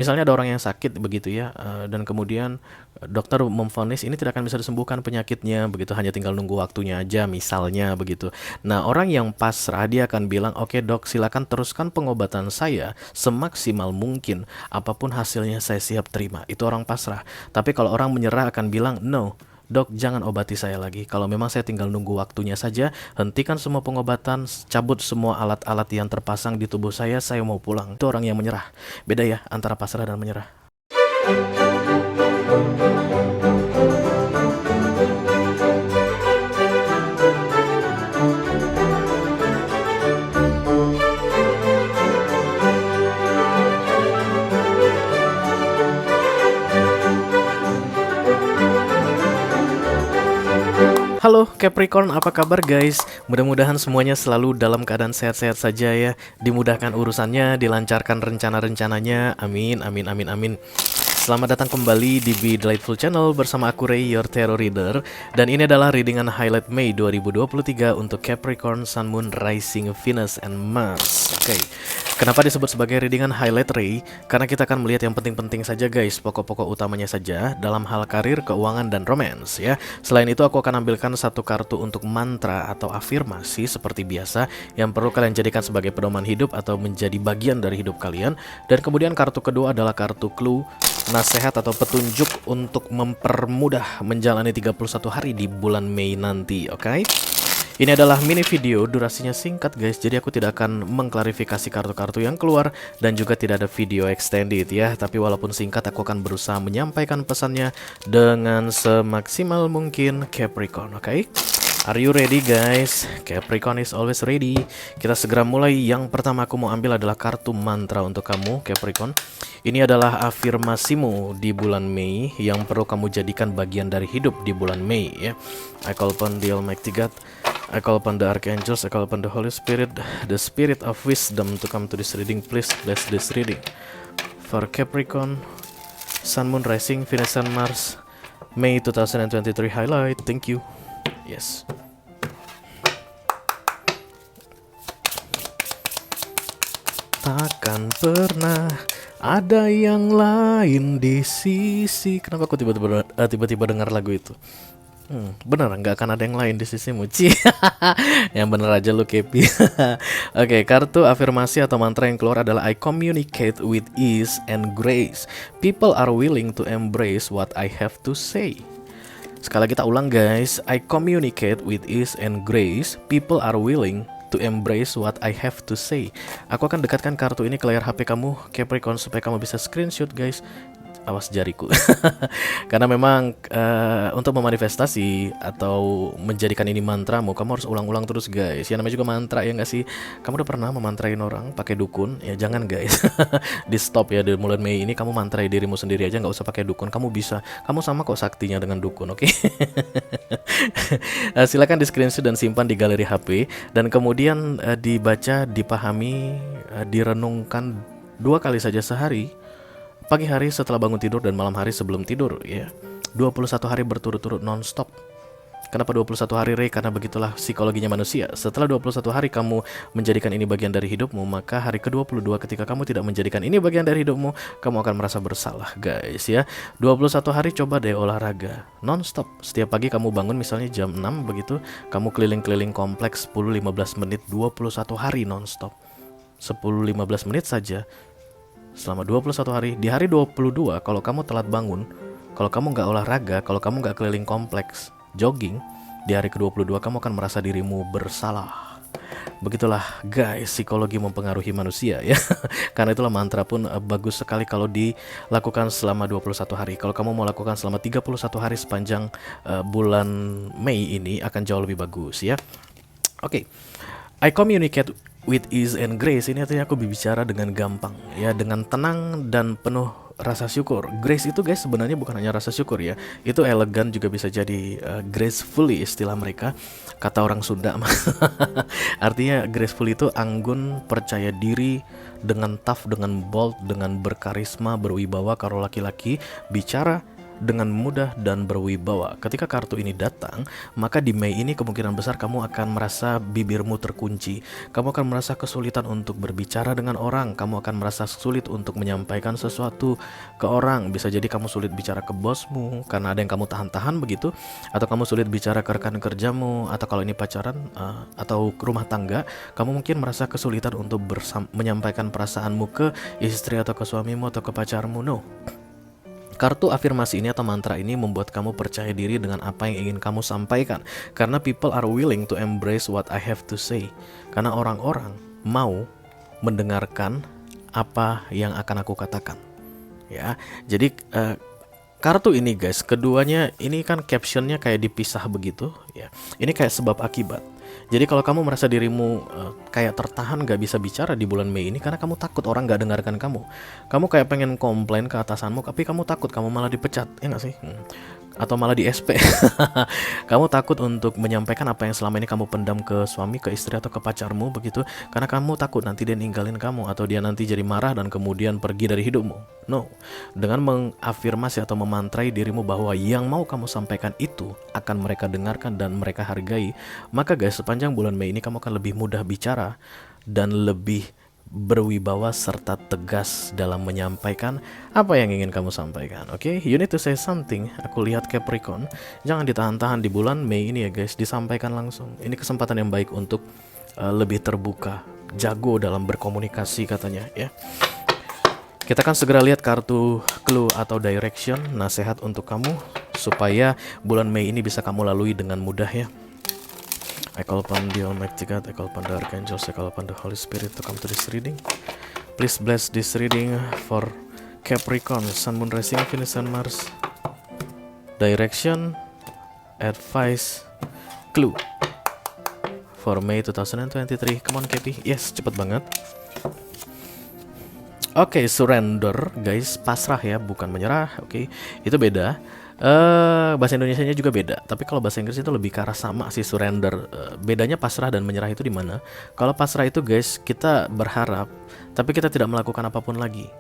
Misalnya ada orang yang sakit begitu ya, dan kemudian dokter memvonis ini tidak akan bisa disembuhkan penyakitnya begitu, hanya tinggal nunggu waktunya aja misalnya begitu. Nah, orang yang pasrah dia akan bilang, "Oke, Dok, silakan teruskan pengobatan saya semaksimal mungkin. Apapun hasilnya saya siap terima." Itu orang pasrah. Tapi kalau orang menyerah akan bilang, "No, Dok, jangan obati saya lagi. Kalau memang saya tinggal nunggu waktunya saja, hentikan semua pengobatan, cabut semua alat-alat yang terpasang di tubuh saya mau pulang." Itu orang yang menyerah. Beda ya antara pasrah dan menyerah. Halo Capricorn, apa kabar guys? Mudah-mudahan semuanya selalu dalam keadaan sehat-sehat saja ya. Dimudahkan urusannya, dilancarkan rencana-rencananya. Amin, amin, amin, amin. Selamat datang kembali di Be Delightful Channel bersama aku Ray, your tarot reader. Dan ini adalah readingan highlight Mei 2023 untuk Capricorn, Sun, Moon, Rising, Venus, and Mars. Oke, kenapa disebut sebagai readingan highlight Ray? Karena kita akan melihat yang penting-penting saja guys, pokok-pokok utamanya saja dalam hal karir, keuangan, dan romance ya. Selain itu aku akan ambilkan satu kartu untuk mantra atau afirmasi seperti biasa yang perlu kalian jadikan sebagai pedoman hidup atau menjadi bagian dari hidup kalian. Dan kemudian kartu kedua adalah kartu clue, nasihat atau petunjuk untuk mempermudah menjalani 31 hari di bulan Mei nanti, oke? Ini adalah mini video, durasinya singkat guys, jadi aku tidak akan mengklarifikasi kartu-kartu yang keluar dan juga tidak ada video extended ya. Tapi walaupun singkat, aku akan berusaha menyampaikan pesannya dengan semaksimal mungkin Capricorn, oke? Are you ready guys? Capricorn is always ready. Kita segera mulai. Yang pertama aku mau ambil adalah kartu mantra untuk kamu Capricorn. Ini adalah afirmasimu di bulan Mei yang perlu kamu jadikan bagian dari hidup di bulan Mei ya. I call upon the Almighty God, I call upon the Archangels, I call upon the Holy Spirit, the Spirit of Wisdom to come to this reading. Please bless this reading for Capricorn, Sun, Moon, Rising, Venus, and Mars, May 2023 highlight. Thank you. Yes. Takkan pernah ada yang lain di sisi. Kenapa aku tiba-tiba dengar lagu itu? Bener nggak akan ada yang lain di sisimu, Ci. Yang bener aja lu Kepi. Oke, kartu afirmasi atau mantra yang keluar adalah I communicate with ease and grace. People are willing to embrace what I have to say. Sekali lagi kita ulang guys, I communicate with ease and grace. People are willing to embrace what I have to say. Aku akan dekatkan kartu ini ke layar HP kamu Capricorn supaya kamu bisa screenshot guys. Awas jariku. Karena memang untuk memanifestasi atau menjadikan ini mantramu, kamu harus ulang-ulang terus guys. Ya namanya juga mantra ya nggak sih? Kamu udah pernah memantrain orang pakai dukun? Ya jangan guys. Di stop ya, di mulai Mei ini kamu mantrai dirimu sendiri aja, nggak usah pakai dukun. Kamu bisa, kamu sama kok saktinya dengan dukun, oke? Silakan di screenshot dan simpan di galeri HP dan kemudian dibaca, dipahami, direnungkan 2 kali saja sehari. Pagi hari setelah bangun tidur dan malam hari sebelum tidur ya. 21 hari berturut-turut non-stop. Kenapa 21 hari Ray? Karena begitulah psikologinya manusia. Setelah 21 hari kamu menjadikan ini bagian dari hidupmu, maka hari ke-22 ketika kamu tidak menjadikan ini bagian dari hidupmu, kamu akan merasa bersalah guys ya. 21 hari coba deh olahraga non-stop. Setiap pagi kamu bangun misalnya jam 6 begitu, kamu keliling-keliling kompleks 10-15 menit 21 hari non-stop. 10-15 menit saja selama 21 hari. Di hari 22 kalau kamu telat bangun, kalau kamu nggak olahraga, kalau kamu nggak keliling kompleks, jogging, di hari ke-22 kamu akan merasa dirimu bersalah. Begitulah guys, psikologi mempengaruhi manusia ya. Karena itulah mantra pun bagus sekali kalau dilakukan selama 21 hari. Kalau kamu mau lakukan selama 31 hari sepanjang bulan Mei ini akan jauh lebih bagus ya. Oke. I communicate with ease and grace. Ini artinya aku berbicara dengan gampang ya, dengan tenang dan penuh rasa syukur. Grace itu guys sebenarnya bukan hanya rasa syukur ya. Itu elegan juga bisa jadi gracefully istilah mereka. Kata orang Sunda. Artinya graceful itu anggun, percaya diri, dengan tough, dengan bold, dengan berkarisma, berwibawa. Kalau laki-laki bicara dengan mudah dan berwibawa. Ketika kartu ini datang, maka di Mei ini kemungkinan besar kamu akan merasa bibirmu terkunci. Kamu akan merasa kesulitan untuk berbicara dengan orang. Kamu akan merasa sulit untuk menyampaikan sesuatu ke orang. Bisa jadi kamu sulit bicara ke bosmu karena ada yang kamu tahan-tahan begitu, atau kamu sulit bicara ke rekan kerjamu, atau kalau ini pacaran atau rumah tangga, kamu mungkin merasa kesulitan untuk menyampaikan perasaanmu ke istri atau ke suamimu atau ke pacarmu. No. Kartu afirmasi ini atau mantra ini membuat kamu percaya diri dengan apa yang ingin kamu sampaikan. Karena people are willing to embrace what I have to say. Karena orang-orang mau mendengarkan apa yang akan aku katakan. Ya, jadi kartu ini guys, keduanya ini kan captionnya kayak dipisah begitu. Ya, ini kayak sebab akibat. Jadi kalau kamu merasa dirimu kayak tertahan gak bisa bicara di bulan Mei ini karena kamu takut orang gak dengarkan kamu. Kamu kayak pengen komplain ke atasanmu tapi kamu takut kamu malah dipecat, ya gak sih? Atau malah di SP. Kamu takut untuk menyampaikan apa yang selama ini kamu pendam ke suami, ke istri atau ke pacarmu begitu, karena kamu takut nanti dia ninggalin kamu atau dia nanti jadi marah dan kemudian pergi dari hidupmu. No. Dengan mengafirmasi atau memantrai dirimu bahwa yang mau kamu sampaikan itu akan mereka dengarkan dan mereka hargai, maka guys, sepanjang bulan Mei ini kamu akan lebih mudah bicara dan lebih berwibawa serta tegas dalam menyampaikan apa yang ingin kamu sampaikan. Oke, you need to say something. Aku lihat Capricorn, jangan ditahan-tahan di bulan Mei ini ya guys, disampaikan langsung. Ini kesempatan yang baik untuk lebih terbuka, jago dalam berkomunikasi katanya ya. Kita akan segera lihat kartu clue atau direction, nasihat untuk kamu supaya bulan Mei ini bisa kamu lalui dengan mudah ya. I call upon the Almighty God, I call upon the Archangels, I call upon the Holy Spirit to come to this reading. Please bless this reading for Capricorn, Sun, Moon, Rising, Venus, and Mars. Direction, advice, clue for May 2023. Come on Capi, yes, cepet banget. Oke, surrender guys, pasrah ya, bukan menyerah. Oke, itu beda. Bahasa Indonesianya juga beda, tapi kalau bahasa Inggris itu lebih ke arah sama sih, surrender. Bedanya pasrah dan menyerah itu di mana? Kalau pasrah itu guys, kita berharap tapi kita tidak melakukan apapun lagi,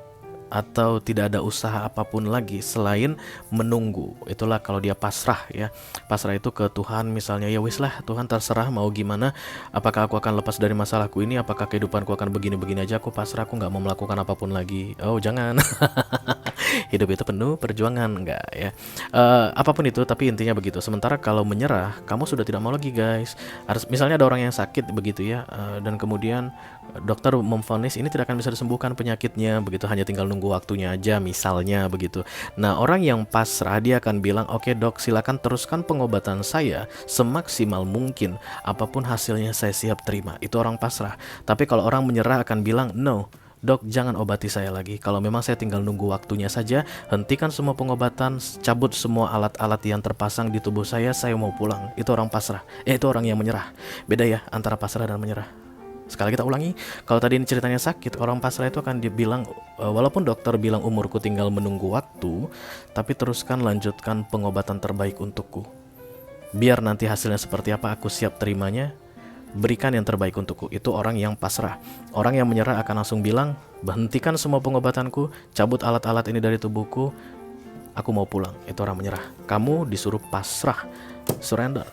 atau tidak ada usaha apapun lagi selain menunggu. Itulah kalau dia pasrah ya. Pasrah itu ke Tuhan misalnya, ya wis lah Tuhan terserah mau gimana, apakah aku akan lepas dari masalahku ini, apakah kehidupanku akan begini-begini aja, aku pasrah, aku gak mau melakukan apapun lagi. Oh jangan. Hidup itu penuh perjuangan, enggak ya. Apapun itu, tapi intinya begitu. Sementara kalau menyerah, kamu sudah tidak mau lagi guys. Harus misalnya ada orang yang sakit begitu ya, dan kemudian dokter memvonis ini tidak akan bisa disembuhkan penyakitnya begitu, hanya tinggal nunggu waktunya aja misalnya begitu. Nah, orang yang pasrah dia akan bilang, "Oke, Dok, silakan teruskan pengobatan saya semaksimal mungkin. Apapun hasilnya saya siap terima." Itu orang pasrah. Tapi kalau orang menyerah akan bilang, "No, Dok, jangan obati saya lagi. Kalau memang saya tinggal nunggu waktunya saja, hentikan semua pengobatan, cabut semua alat-alat yang terpasang di tubuh saya mau pulang." Itu orang pasrah. Itu orang yang menyerah. Beda ya antara pasrah dan menyerah. Sekali kita ulangi, kalau tadi ini ceritanya sakit, orang pasrah itu akan dibilang, walaupun dokter bilang umurku tinggal menunggu waktu, tapi teruskan lanjutkan pengobatan terbaik untukku. Biar nanti hasilnya seperti apa aku siap terimanya, berikan yang terbaik untukku. Itu orang yang pasrah. Orang yang menyerah akan langsung bilang, hentikan semua pengobatanku, cabut alat-alat ini dari tubuhku, aku mau pulang. Itu orang menyerah. Kamu disuruh pasrah, surrender.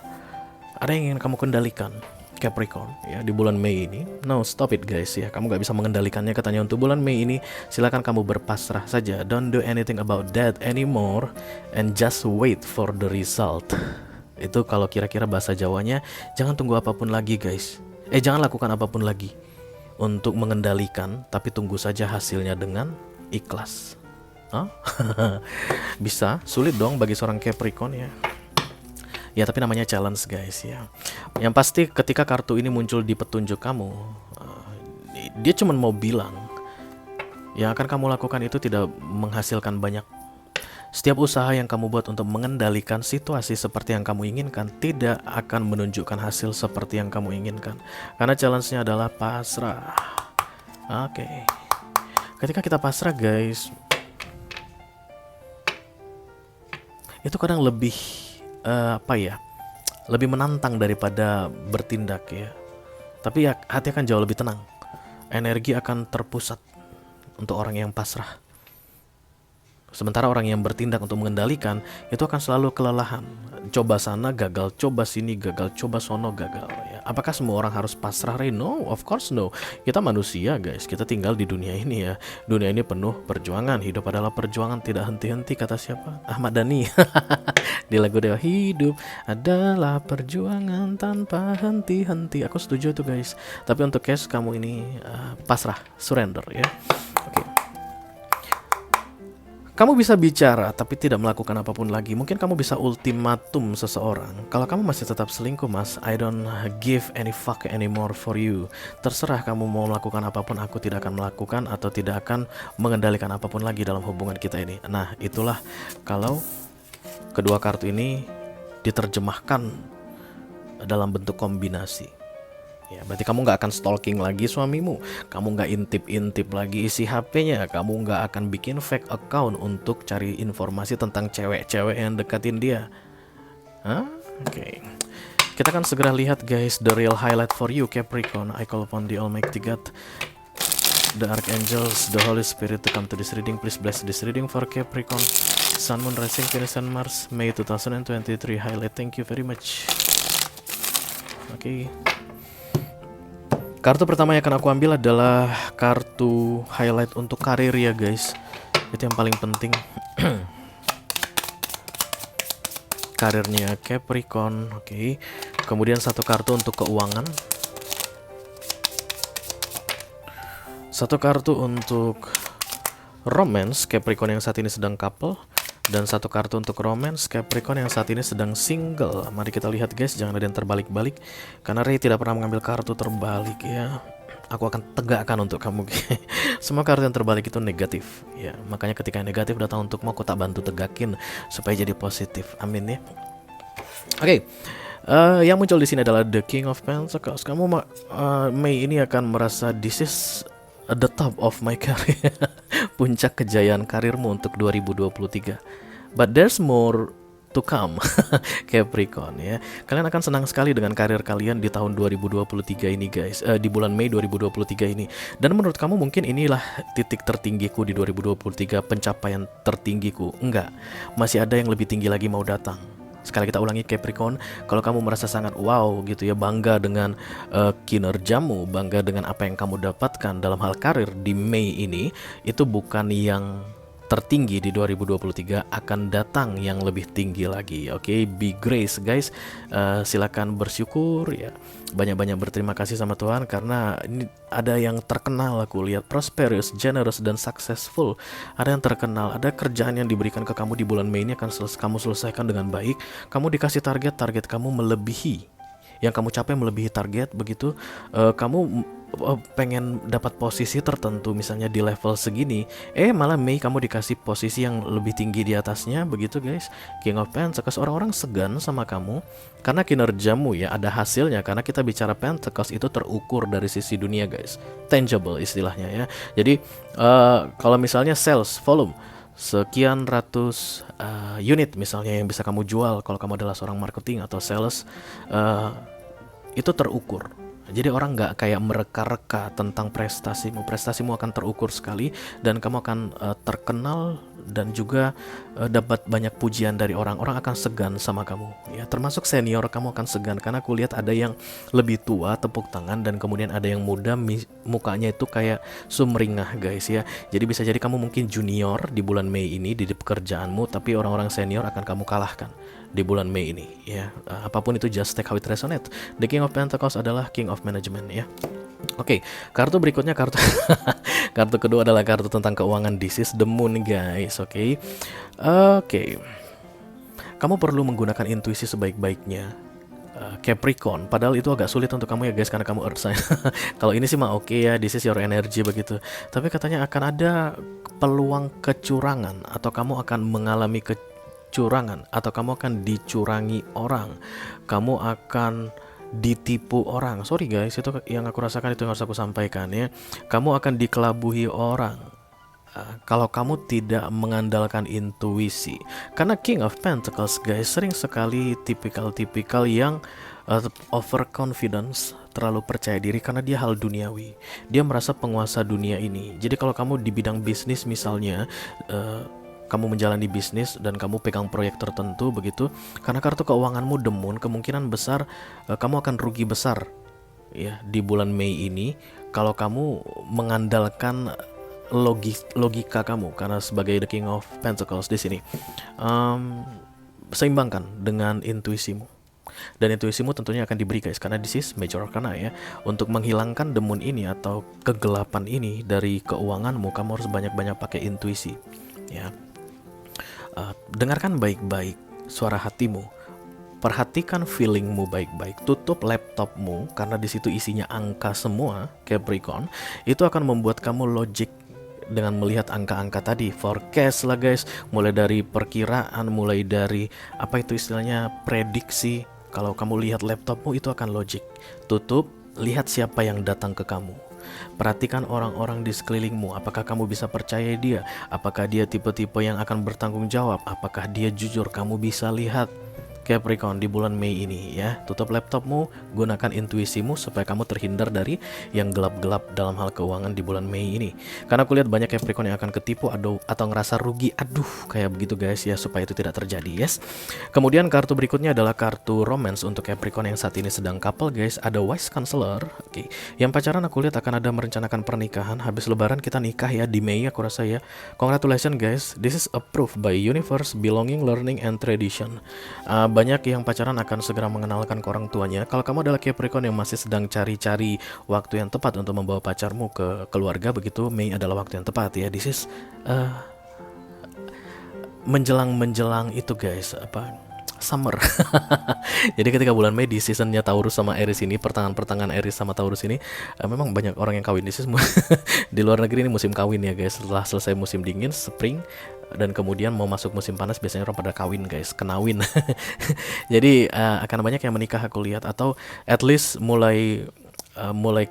Ada yang ingin kamu kendalikan, Capricorn ya, di bulan Mei ini. No, stop it guys ya. Kamu gak bisa mengendalikannya katanya untuk bulan Mei ini. Silakan kamu berpasrah saja. Don't do anything about that anymore and just wait for the result. Itu kalau kira-kira bahasa Jawanya, jangan tunggu apapun lagi guys. Jangan lakukan apapun lagi untuk mengendalikan, tapi tunggu saja hasilnya dengan ikhlas. Bisa, sulit dong bagi seorang Capricorn ya. Ya tapi namanya challenge guys ya. Yang pasti ketika kartu ini muncul di petunjuk kamu, dia cuma mau bilang, yang akan kamu lakukan itu tidak menghasilkan banyak. Setiap usaha yang kamu buat untuk mengendalikan situasi seperti yang kamu inginkan tidak akan menunjukkan hasil seperti yang kamu inginkan. Karena challenge-nya adalah pasrah. Oke. Ketika kita pasrah guys, itu kadang lebih lebih menantang daripada bertindak ya. Tapi ya hati akan jauh lebih tenang. Energi akan terpusat untuk orang yang pasrah. Sementara orang yang bertindak untuk mengendalikan itu akan selalu kelelahan. Coba sana gagal, coba sini gagal, coba sono gagal ya. Apakah semua orang harus pasrah, Ray? No, of course no. Kita manusia, guys. Kita tinggal di dunia ini ya. Dunia ini penuh perjuangan. Hidup adalah perjuangan tidak henti-henti, kata siapa? Ahmad Dhani. Di lagu Dewa, hidup adalah perjuangan tanpa henti-henti. Aku setuju tuh, guys. Tapi untuk case kamu ini pasrah, surrender ya. Oke. Kamu bisa bicara tapi tidak melakukan apapun lagi. Mungkin kamu bisa ultimatum seseorang. Kalau kamu masih tetap selingkuh, mas, I don't give any fuck anymore for you. Terserah kamu mau melakukan apapun, aku tidak akan melakukan atau tidak akan mengendalikan apapun lagi dalam hubungan kita ini. Nah, itulah kalau kedua kartu ini diterjemahkan dalam bentuk kombinasi. Ya, berarti kamu nggak akan stalking lagi suamimu, kamu nggak intip-intip lagi isi HP-nya, kamu nggak akan bikin fake account untuk cari informasi tentang cewek-cewek yang deketin dia. Oke. Kita akan segera lihat, guys, the real highlight for you, Capricorn. I call upon the Almighty God, the Archangels, the Holy Spirit to come to this reading. Please bless this reading for Capricorn. Sun, Moon, Rising, Venus, and Mars, May 2023 highlight. Thank you very much. Oke. Kartu pertama yang akan aku ambil adalah kartu highlight untuk karir ya, guys. Itu yang paling penting. Karirnya Capricorn, oke. Kemudian satu kartu untuk keuangan. Satu kartu untuk romance, Capricorn yang saat ini sedang couple. Dan satu kartu untuk romance, Capricorn yang saat ini sedang single. Mari kita lihat, guys, jangan ada yang terbalik-balik. Karena Ray tidak pernah mengambil kartu terbalik ya. Aku akan tegakkan untuk kamu. Semua kartu yang terbalik itu negatif ya. Makanya ketika yang negatif datang untukmu, aku tak bantu tegakin supaya jadi positif. Amin ya. Oke. Yang muncul di sini adalah The King of Pentacles. Kamu Mei ini akan merasa this is at the top of my career. Puncak kejayaan karirmu untuk 2023. But there's more to come. Capricorn ya. Kalian akan senang sekali dengan karir kalian di tahun 2023 ini, guys. Di bulan Mei 2023 ini. Dan menurut kamu mungkin inilah titik tertinggiku di 2023, pencapaian tertinggiku. Enggak. Masih ada yang lebih tinggi lagi mau datang. Sekali kita ulangi, Capricorn, kalau kamu merasa sangat wow gitu ya, bangga dengan kinerjamu, bangga dengan apa yang kamu dapatkan dalam hal karir di Mei ini, itu bukan yang tertinggi di 2023, akan datang yang lebih tinggi lagi. Oke, be grace, guys. Silakan bersyukur ya. Banyak-banyak berterima kasih sama Tuhan karena ini ada yang terkenal, aku lihat prosperous, generous, dan successful. Ada yang terkenal, ada kerjaan yang diberikan ke kamu di bulan Mei ini akan kamu selesaikan dengan baik. Kamu dikasih target kamu melebihi yang kamu capai, melebihi target begitu. Kamu pengen dapat posisi tertentu misalnya di level segini, malah Mei kamu dikasih posisi yang lebih tinggi di atasnya begitu, guys. King of Pentacles, orang-orang segan sama kamu karena kinerjamu ya, ada hasilnya. Karena kita bicara Pentacles itu terukur dari sisi dunia, guys, tangible istilahnya ya. Jadi kalau misalnya sales volume sekian ratus unit misalnya yang bisa kamu jual, kalau kamu adalah seorang marketing atau sales, itu terukur. Jadi orang nggak kayak mereka-reka tentang prestasimu. Prestasimu akan terukur sekali dan kamu akan terkenal dan juga dapat banyak pujian dari orang. Orang akan segan sama kamu ya, termasuk senior kamu akan segan karena aku lihat ada yang lebih tua tepuk tangan dan kemudian ada yang muda mukanya itu kayak sumringah, guys ya. Jadi bisa jadi kamu mungkin junior di bulan Mei ini di pekerjaanmu, tapi orang-orang senior akan kamu kalahkan di bulan Mei ini ya. Apapun itu, just take how it resonate. The King of Pentacles adalah King of Management ya. Oke, kartu berikutnya kartu kartu kedua adalah kartu tentang keuangan. This is the Moon, guys. Oke. Kamu perlu menggunakan intuisi sebaik-baiknya, Capricorn. Padahal itu agak sulit untuk kamu ya, guys, karena kamu Earth sign. Kalau ini sih mah oke ya, this is your energy begitu. Tapi katanya akan ada peluang kecurangan atau kamu akan mengalami kecurangan atau kamu akan dicurangi orang. Kamu akan ditipu orang. Sorry guys, itu yang aku rasakan, itu yang harus aku sampaikan ya. Kamu akan dikelabuhi orang kalau kamu tidak mengandalkan intuisi. Karena King of Pentacles, guys, sering sekali tipikal yang overconfidence, terlalu percaya diri karena dia hal duniawi. Dia merasa penguasa dunia ini. Jadi kalau kamu di bidang bisnis misalnya, kamu menjalani bisnis dan kamu pegang proyek tertentu begitu, karena kartu keuanganmu The Moon, kemungkinan besar kamu akan rugi besar ya di bulan Mei ini kalau kamu mengandalkan logika kamu, karena sebagai the King of Pentacles di sini. Seimbangkan dengan intuisimu. Dan intuisimu tentunya akan diberi guys, karena this is major arcana ya. Untuk menghilangkan the moon ini atau kegelapan ini dari keuanganmu, kamu harus banyak-banyak pakai intuisi ya. Dengarkan baik-baik suara hatimu, perhatikan feelingmu baik-baik, tutup laptopmu karena di situ isinya angka semua Capricorn. Itu akan membuat kamu logic dengan melihat angka-angka tadi, forecast lah guys, mulai dari perkiraan, mulai dari apa itu istilahnya prediksi. Kalau kamu lihat laptopmu itu akan logic. Tutup, lihat siapa yang datang ke kamu. Perhatikan orang-orang di sekelilingmu, apakah kamu bisa percaya dia, apakah dia tipe-tipe yang akan bertanggung jawab, apakah dia jujur. Kamu bisa lihat Capricorn di bulan Mei ini ya. Tutup laptopmu, gunakan intuisimu supaya kamu terhindar dari yang gelap-gelap dalam hal keuangan di bulan Mei ini. Karena aku lihat banyak Capricorn yang akan ketipu atau ngerasa rugi, kayak begitu guys ya, supaya itu tidak terjadi yes. Kemudian kartu berikutnya adalah kartu romance untuk Capricorn yang saat ini sedang couple guys. Ada wise counselor. Oke. Yang pacaran aku lihat akan ada merencanakan pernikahan. Habis lebaran kita nikah ya di Mei aku rasa ya. Congratulations guys. This is approved by universe, belonging, learning, and tradition. Banyak yang pacaran akan segera mengenalkan ke orang tuanya. Kalau kamu adalah Capricorn yang masih sedang cari-cari waktu yang tepat untuk membawa pacarmu ke keluarga begitu, Mei adalah waktu yang tepat ya. This is menjelang itu guys, summer. Jadi ketika bulan Mei di seasonnya Taurus sama Aries ini, pertengahan Aries sama Taurus ini, memang banyak orang yang kawin. Di di luar negeri ini musim kawin ya guys. Setelah selesai musim dingin, spring, dan kemudian mau masuk musim panas, biasanya orang pada kawin guys, kenawin. Jadi akan banyak yang menikah aku lihat, atau at least mulai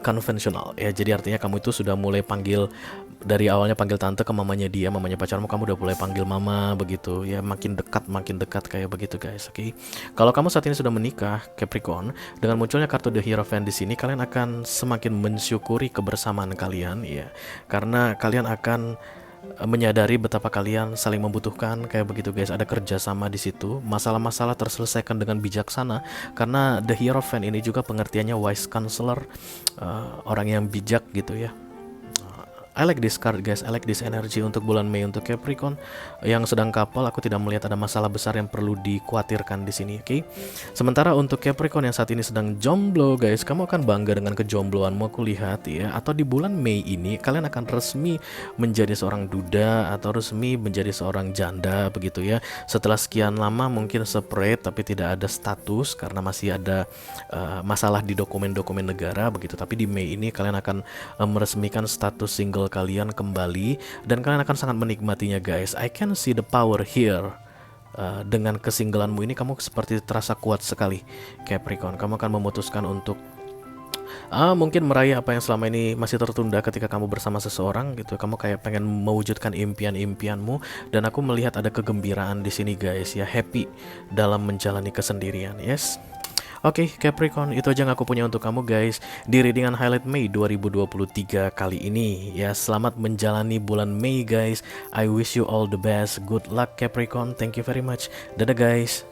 konvensional ya. Jadi artinya kamu itu sudah mulai panggil, dari awalnya panggil tante ke mamanya dia, mamanya pacarmu, kamu udah mulai panggil mama begitu ya, makin dekat kayak begitu guys. Oke. Kalau kamu saat ini sudah menikah Capricorn, dengan munculnya kartu The Hierophant di sini, kalian akan semakin mensyukuri kebersamaan kalian ya, karena kalian akan menyadari betapa kalian saling membutuhkan kayak begitu guys. Ada kerjasama di situ, masalah-masalah terselesaikan dengan bijaksana, karena The Hierophant ini juga pengertiannya wise counselor, orang yang bijak gitu ya. I like this card guys, I like this energy untuk bulan Mei untuk Capricorn yang sedang couple. Aku tidak melihat ada masalah besar yang perlu dikhawatirkan di sini, oke? Sementara untuk Capricorn yang saat ini sedang jomblo guys, kamu akan bangga dengan kejombloanmu aku lihat ya. Atau di bulan Mei ini kalian akan resmi menjadi seorang duda atau resmi menjadi seorang janda begitu ya. Setelah sekian lama mungkin separate tapi tidak ada status karena masih ada masalah di dokumen-dokumen negara begitu. Tapi di Mei ini kalian akan meresmikan status single kalian kembali, dan kalian akan sangat menikmatinya guys. I can see the power here. Dengan kesinggelanmu ini kamu seperti terasa kuat sekali Capricorn. Kamu akan memutuskan untuk mungkin meraih apa yang selama ini masih tertunda ketika kamu bersama seseorang gitu. Kamu kayak pengen mewujudkan impian-impianmu, dan aku melihat ada kegembiraan di sini guys ya, happy dalam menjalani kesendirian yes. Oke, Capricorn, itu aja yang aku punya untuk kamu guys di readingan highlight Mei 2023 kali ini ya. Selamat menjalani bulan Mei guys. I wish you all the best. Good luck Capricorn. Thank you very much. Dadah guys.